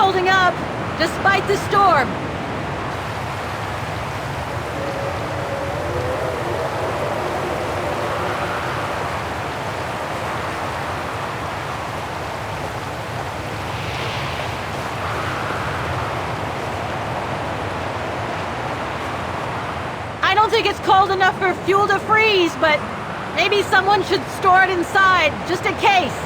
holding up, despite the storm. I don't think it's cold enough for fuel to freeze, but maybe someone should store it inside, just in case.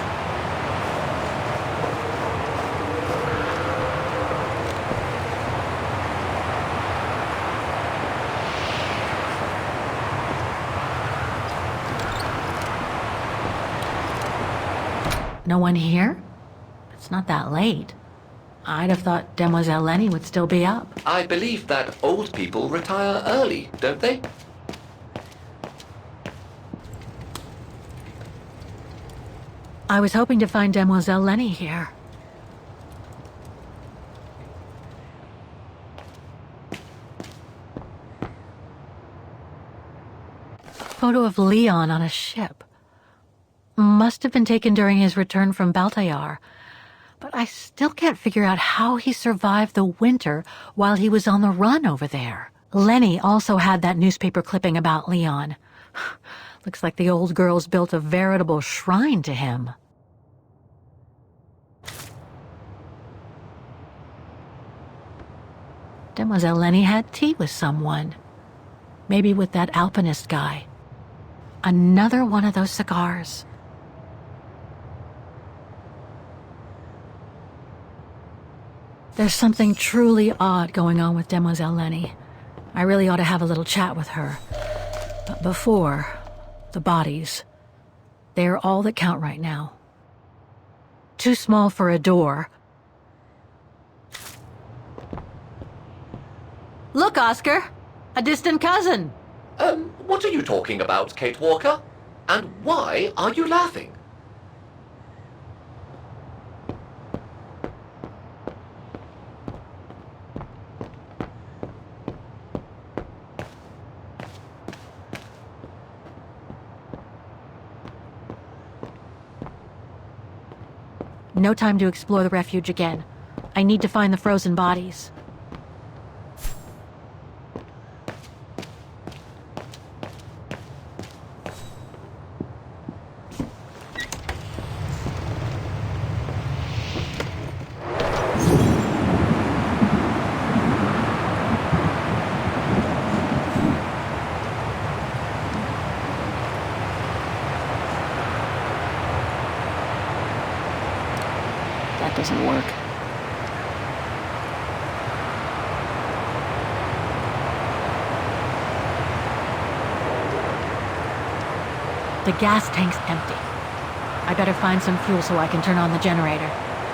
No one here? It's not that late. I'd have thought Demoiselle Lenny would still be up. I believe that old people retire early, don't they? I was hoping to find Demoiselle Lenny here. Photo of Leon on a ship. Must have been taken during his return from Baltayar. But I still can't figure out how he survived the winter while he was on the run over there. Lenny also had that newspaper clipping about Leon. Looks like the old girls built a veritable shrine to him. Demoiselle Lenny had tea with someone. Maybe with that alpinist guy. Another one of those cigars. There's something truly odd going on with Demoiselle Lenny. I really ought to have a little chat with her. But before, the bodies. They're all that count right now. Too small for a door. Look, Oscar! A distant cousin! What are you talking about, Kate Walker? And why are you laughing? No time to explore the refuge again. I need to find the frozen bodies. That doesn't work. The gas tank's empty. I better find some fuel so I can turn on the generator.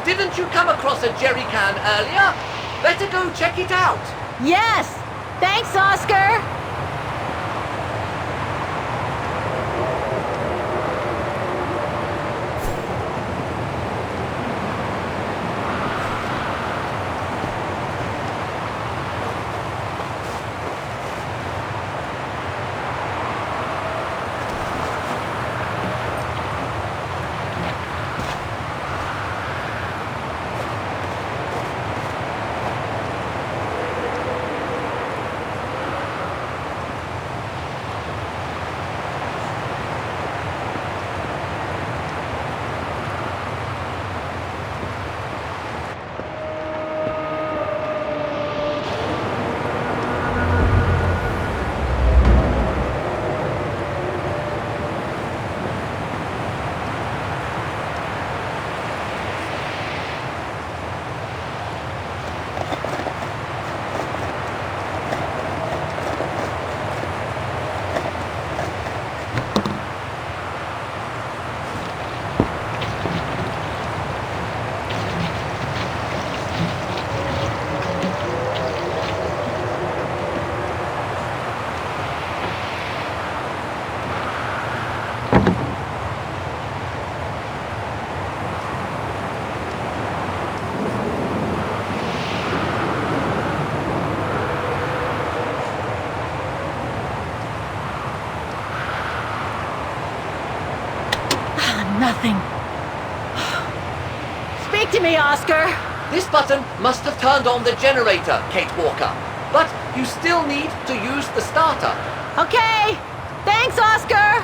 Didn't you come across a jerry can earlier? Better go check it out. Yes! Thanks, Oscar! Nothing. Speak to me, Oscar. This button must have turned on the generator, Kate Walker. But you still need to use the starter. Okay! Thanks, Oscar!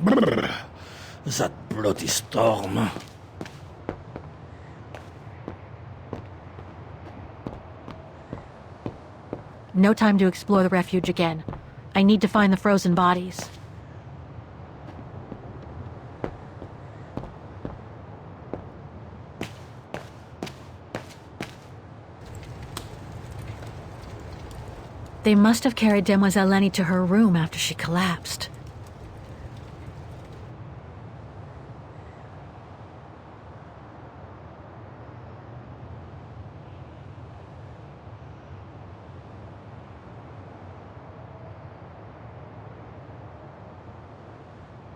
Brrr, that bloody storm. No time to explore the refuge again. I need to find the frozen bodies. They must have carried Demoiselle Lenny to her room after she collapsed.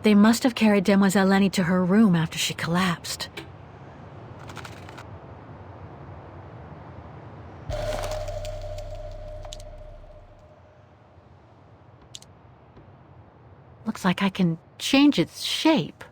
They must have carried Demoiselle Lenny to her room after she collapsed. Looks like I can change its shape.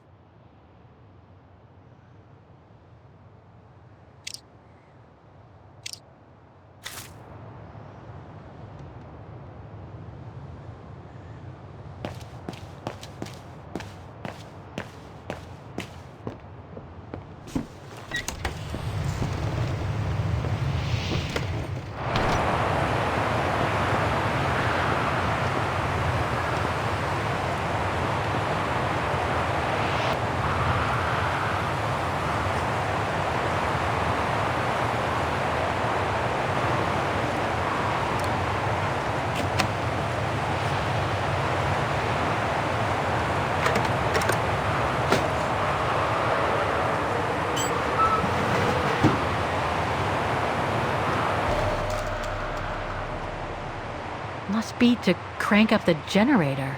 Must be to crank up the generator.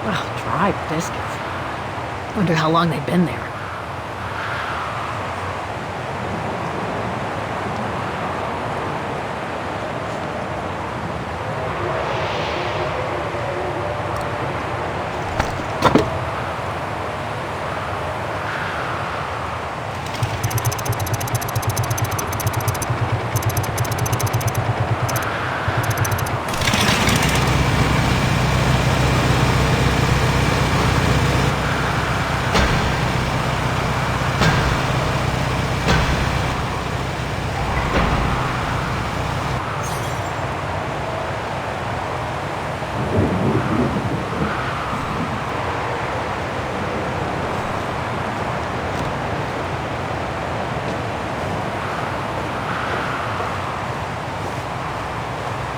Oh, dry biscuits. Wonder how long they've been there.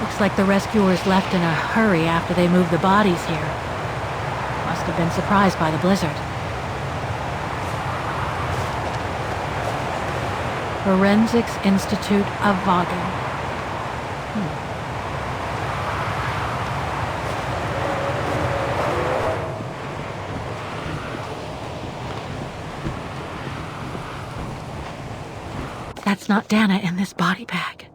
Looks like the rescuers left in a hurry after they moved the bodies here. Must have been surprised by the blizzard. Forensics Institute of Vaghen. That's not Dana in this body bag.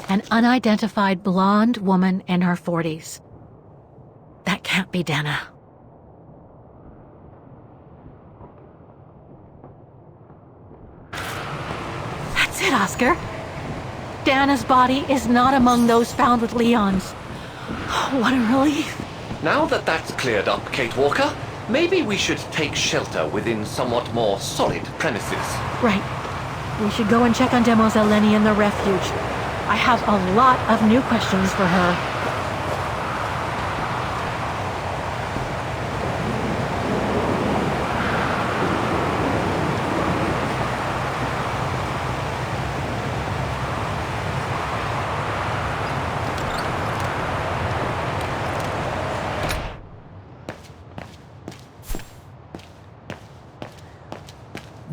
An unidentified blonde woman in her 40s. That can't be Dana. That's it, Oscar. Dana's body is not among those found with Leon's. What a relief. Now that that's cleared up, Kate Walker, maybe we should take shelter within somewhat more solid premises. Right. We should go and check on Demoiselle Lenny in the refuge. I have a lot of new questions for her.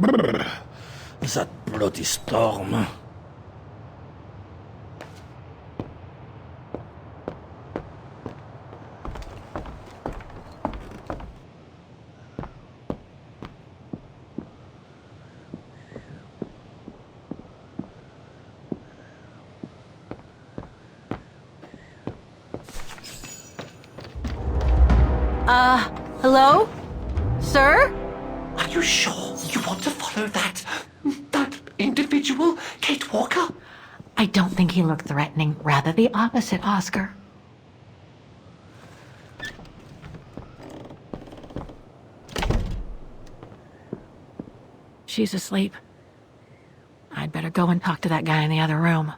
Brrr. That bloody storm. Hello? Sir? Are you sure you want to follow that individual, Kate Walker? I don't think he looked threatening. Rather the opposite, Oscar. She's asleep. I'd better go and talk to that guy in the other room.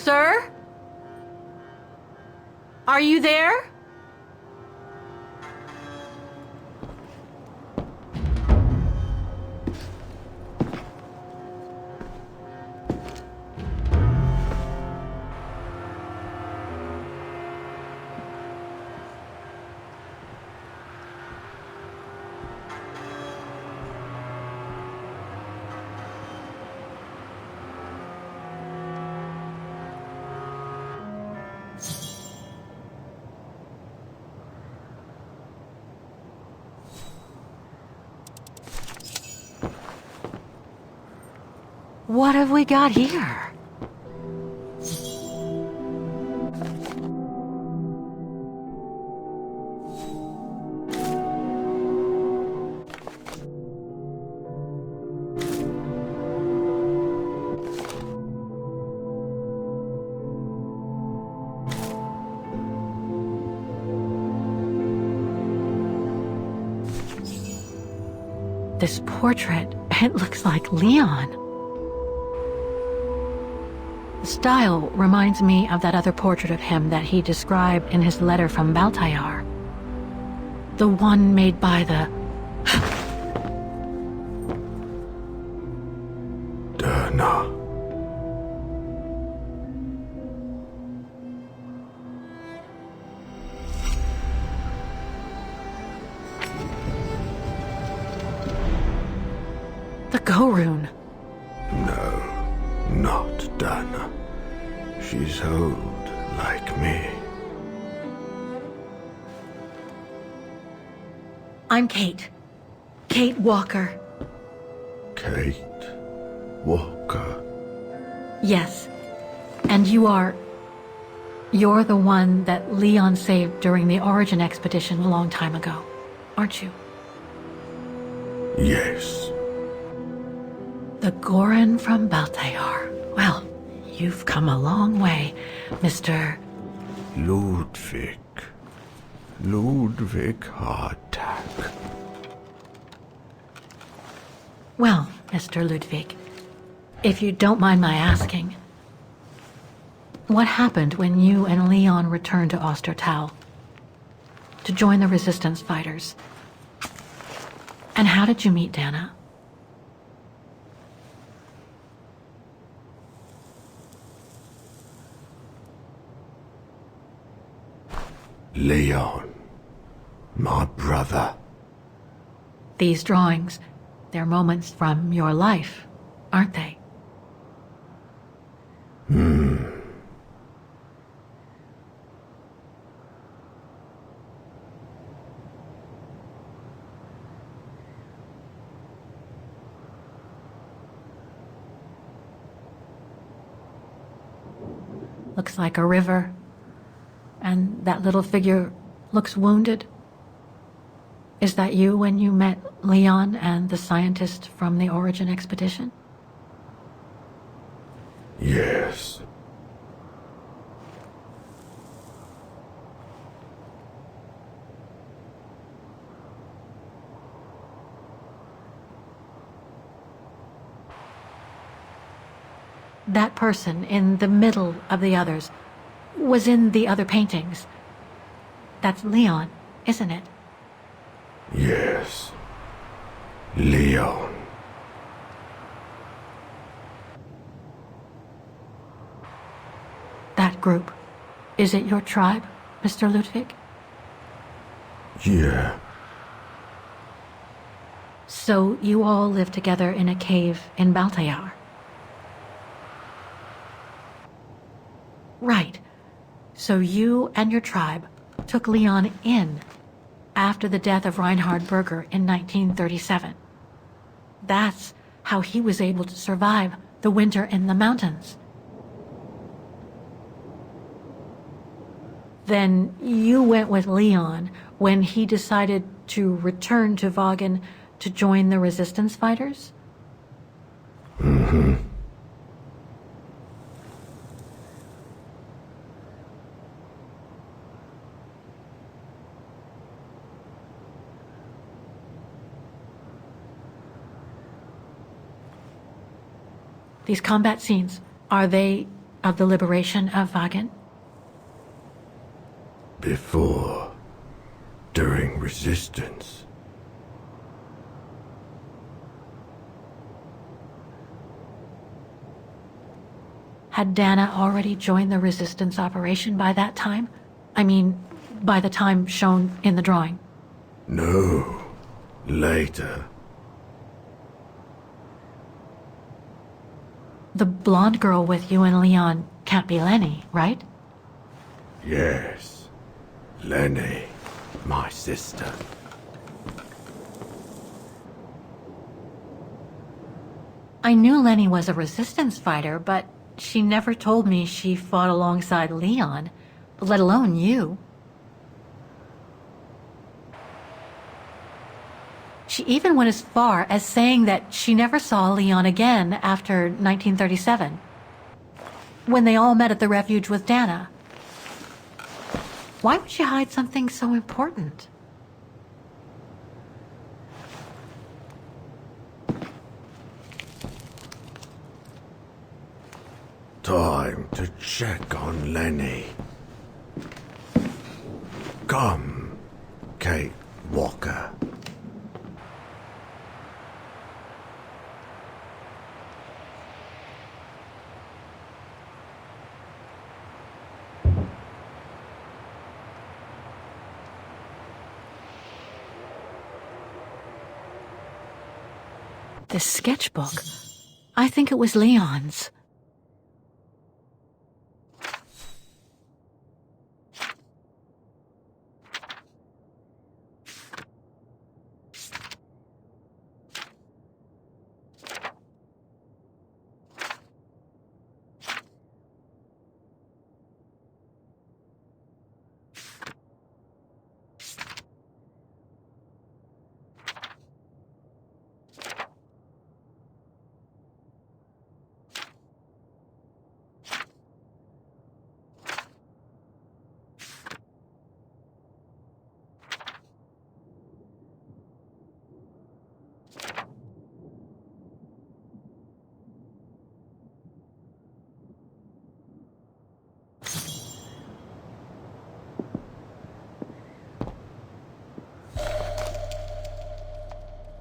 Sir? Are you there? What have we got here? This portrait, it looks like Leon. The style reminds me of that other portrait of him that he described in his letter from Baltayar. The one made by the... Derna. the Go-Rune. No, not Derna. She's old, like me. I'm Kate. Kate Walker. Kate Walker. Yes. And you're the one that Leon saved during the Origin expedition a long time ago, aren't you? Yes. The Goran from Baltayar. Well, you've come a long way, Mr. Ludwig. Ludwig Hardtack. Well, Mr. Ludwig, if you don't mind my asking, what happened when you and Leon returned to Ostertal to join the resistance fighters? And how did you meet Dana? Leon. My brother. These drawings, they're moments from your life, aren't they? Looks like a river. And that little figure looks wounded. Is that you when you met Leon and the scientist from the Origin expedition? Yes. That person in the middle of the others was in the other paintings. That's Leon, isn't it? Yes. Leon. That group. Is it your tribe, Mr. Ludwig? Yeah. So you all live together in a cave in Baltayar? Right. So you and your tribe took Leon in after the death of Reinhard Berger in 1937. That's how he was able to survive the winter in the mountains. Then you went with Leon when he decided to return to Vaghen to join the resistance fighters? Mm-hmm. These combat scenes, are they of the liberation of Vaghen? Before. During resistance. Had Dana already joined the resistance operation by that time? I mean, by the time shown in the drawing. No. Later. The blonde girl with you and Leon can't be Lenny, right? Yes. Lenny. My sister. I knew Lenny was a resistance fighter, but she never told me she fought alongside Leon, let alone you. She even went as far as saying that she never saw Leon again after 1937, when they all met at the Refuge with Dana. Why would she hide something so important? Time to check on Lenny. Come, Kate Walker. This sketchbook. I think it was Leon's.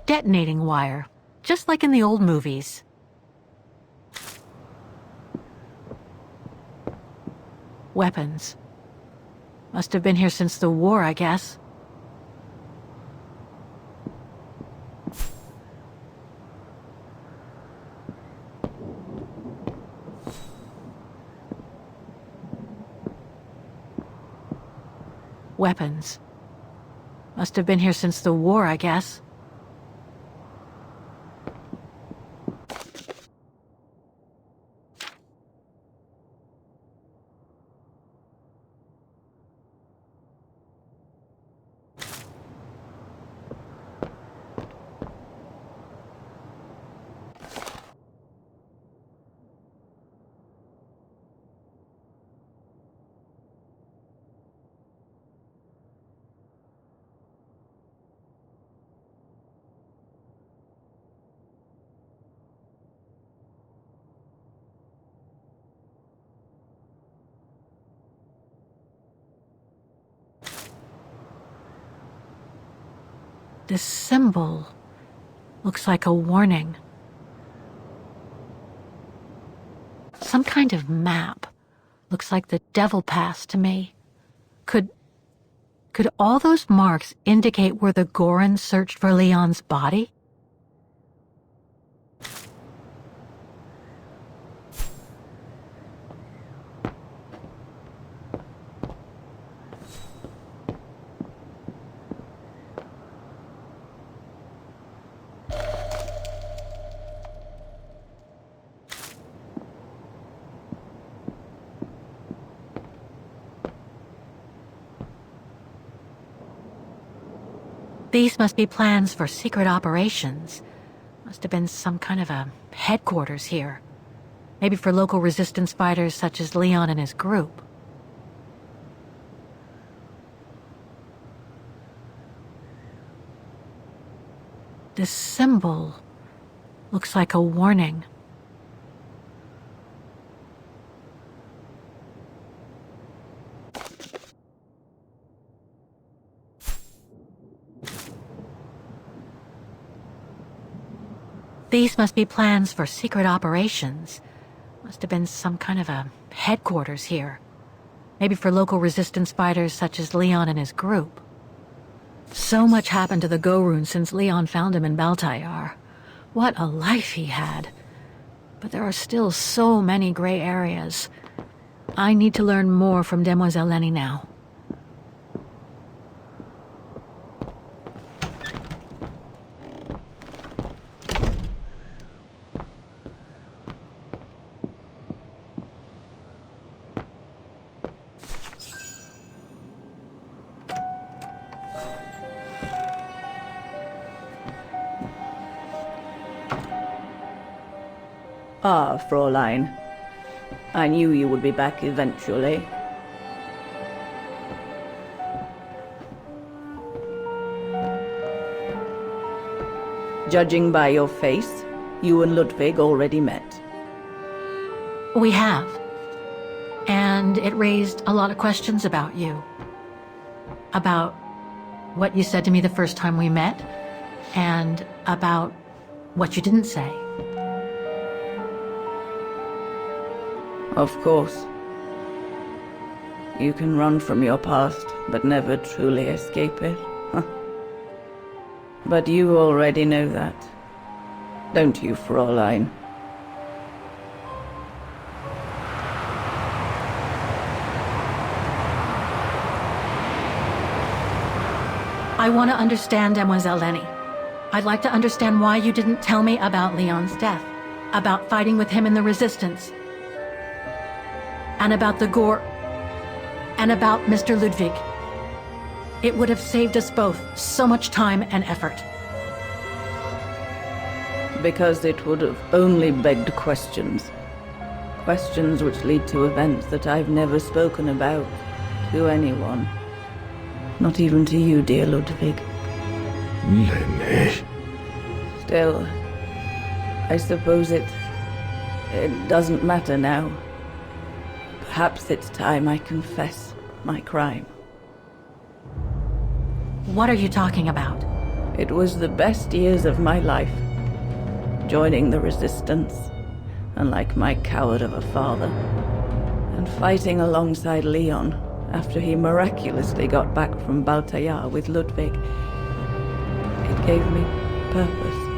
Detonating wire, just like in the old movies. Weapons. Must have been here since the war, I guess. Weapons. Must have been here since the war, I guess. This symbol, looks like a warning. Some kind of map. Looks like the Devil Pass to me. Could all those marks indicate where the Gorons searched for Leon's body? These must be plans for secret operations. Must have been some kind of a headquarters here. Maybe for local resistance fighters such as Leon and his group. This symbol looks like a warning. These must be plans for secret operations. Must have been some kind of a headquarters here. Maybe for local resistance fighters such as Leon and his group. So much happened to the Gorun since Leon found him in Baltayar. What a life he had. But there are still so many gray areas. I need to learn more from Demoiselle Lenny now. Ah, Fräulein. I knew you would be back eventually. Judging by your face, you and Ludwig already met. We have. And it raised a lot of questions about you. About what you said to me the first time we met, and about what you didn't say. Of course. You can run from your past, but never truly escape it. But you already know that. Don't you, Fräulein? I want to understand Demoiselle Lenny. I'd like to understand why you didn't tell me about Leon's death, about fighting with him in the Resistance, and about the Gore, and about Mr. Ludwig. It would have saved us both so much time and effort. Because it would have only begged questions. Questions which lead to events that I've never spoken about to anyone. Not even to you, dear Ludwig. Lenny. Still, I suppose it doesn't matter now. Perhaps it's time I confess my crime. What are you talking about? It was the best years of my life. Joining the Resistance, unlike my coward of a father, and fighting alongside Leon after he miraculously got back from Baltayar with Ludwig. It gave me purpose.